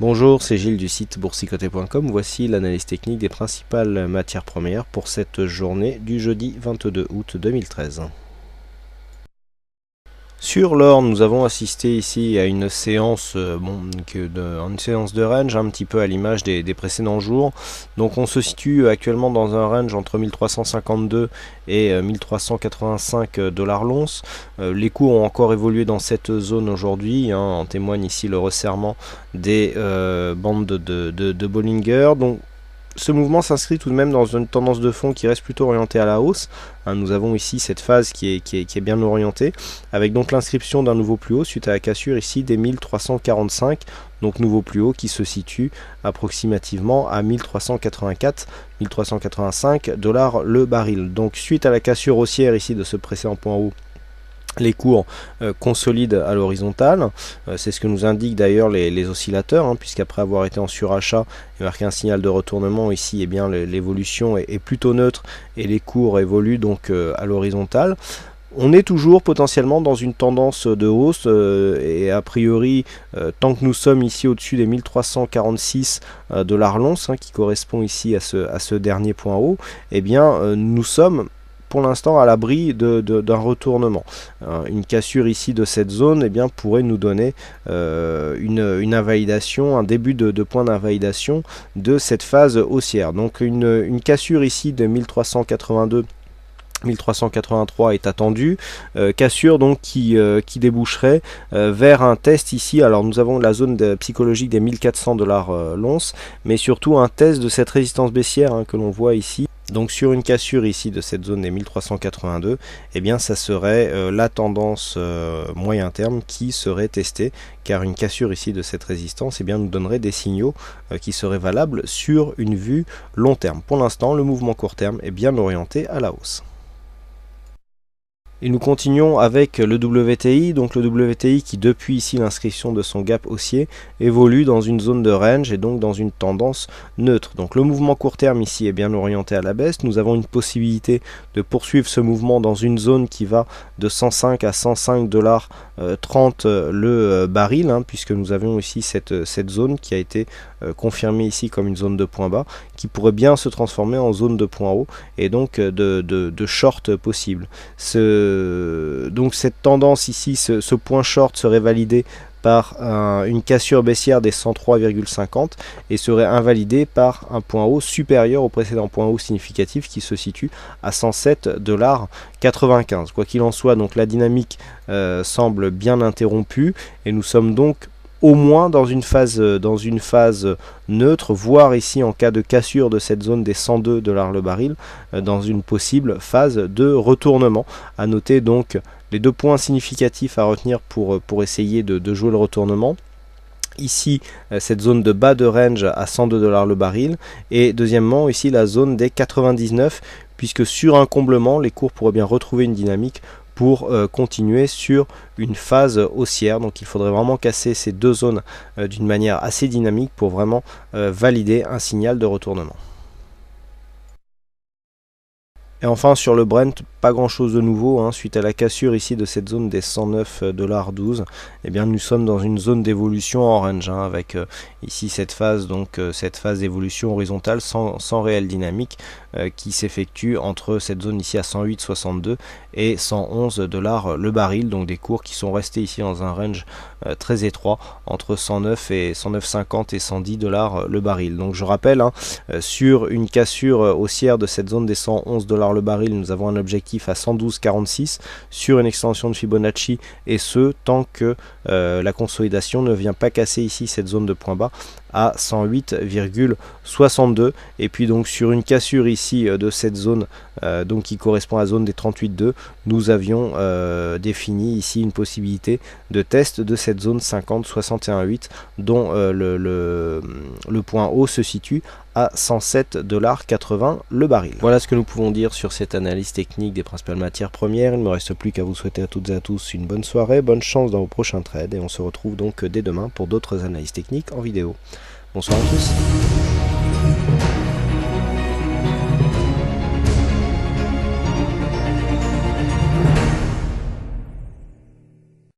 Bonjour, c'est Gilles du site boursicoté.com. Voici l'analyse technique des principales matières premières pour cette journée du jeudi 22 août 2013. Sur l'or, nous avons assisté ici à une séance, une séance de range, un petit peu à l'image des précédents jours. Donc on se situe actuellement dans un range entre 1352 et 1385 $ l'once. Les cours ont encore évolué dans cette zone aujourd'hui, en témoigne ici le resserrement des bandes de Bollinger. Donc ce mouvement s'inscrit tout de même dans une tendance de fond qui reste plutôt orientée à la hausse. Nous avons ici cette phase qui est bien orientée, avec donc l'inscription d'un nouveau plus haut suite à la cassure ici des 1345, donc nouveau plus haut qui se situe approximativement à 1384-1385 $ le baril. Donc suite à la cassure haussière ici de ce précédent point haut, les cours consolident à l'horizontale, c'est ce que nous indiquent d'ailleurs les oscillateurs, puisqu'après avoir été en surachat et marqué un signal de retournement ici, l'évolution est plutôt neutre et les cours évoluent donc à l'horizontale. On est toujours potentiellement dans une tendance de hausse et a priori, tant que nous sommes ici au-dessus des 1346 $ l'once, qui correspond ici à ce dernier point haut, nous sommes pour l'instant à l'abri d'un retournement. Une cassure ici de cette zone pourrait nous donner une invalidation, un début de point d'invalidation de cette phase haussière. Donc une cassure ici de 1382 1383 est attendu, cassure donc qui déboucherait vers un test ici. Alors nous avons la zone psychologique des 1400 $ l'once, mais surtout un test de cette résistance baissière que l'on voit ici. Donc sur une cassure ici de cette zone des 1382, ça serait la tendance moyen terme qui serait testée, car une cassure ici de cette résistance nous donnerait des signaux qui seraient valables sur une vue long terme. Pour l'instant, le mouvement court terme est bien orienté à la hausse. Et nous continuons avec le WTI, donc le WTI qui depuis ici l'inscription de son gap haussier évolue dans une zone de range et donc dans une tendance neutre. Donc le mouvement court terme ici est bien orienté à la baisse. Nous avons une possibilité de poursuivre ce mouvement dans une zone qui va de 105 à 105 $ 30 le baril, puisque nous avions ici cette zone qui a été confirmée ici comme une zone de point bas, qui pourrait bien se transformer en zone de point haut et donc de short possible. Donc cette tendance ici, ce point short serait validé par une cassure baissière des 103,50 et serait invalidé par un point haut supérieur au précédent point haut significatif qui se situe à 107,95 $. Quoi qu'il en soit, donc la dynamique semble bien interrompue et nous sommes donc au moins dans une phase neutre, voire ici en cas de cassure de cette zone des 102 $ le baril, dans une possible phase de retournement. À noter donc les deux points significatifs à retenir pour essayer de jouer le retournement. Ici, cette zone de bas de range à 102 $ le baril, et deuxièmement ici la zone des 99, puisque sur un comblement, les cours pourraient bien retrouver une dynamique pour continuer sur une phase haussière. Donc il faudrait vraiment casser ces deux zones d'une manière assez dynamique pour vraiment valider un signal de retournement. Et enfin sur le Brent, pas grand chose de nouveau, suite à la cassure ici de cette zone des 109,12 $, nous sommes dans une zone d'évolution en range, avec ici cette phase d'évolution horizontale sans réelle dynamique qui s'effectue entre cette zone ici à 108,62 et 111 $ le baril, donc des cours qui sont restés ici dans un range très étroit entre 109,50 et 110 $ le baril. Donc je rappelle, sur une cassure haussière de cette zone des 111 $ le baril, nous avons un objectif à 112,46 sur une extension de Fibonacci, et ce tant que la consolidation ne vient pas casser ici cette zone de point bas à 108,62, et puis donc sur une cassure ici de cette zone donc qui correspond à la zone des 38,2, nous avions défini ici une possibilité de test de cette zone 50,61,8 dont le point haut se situe à 107,80 $ le baril. Voilà ce que nous pouvons dire sur cette analyse technique des principales matières premières. Il ne me reste plus qu'à vous souhaiter à toutes et à tous une bonne soirée, bonne chance dans vos prochains trades, et on se retrouve donc dès demain pour d'autres analyses techniques en vidéo. Bonsoir à tous.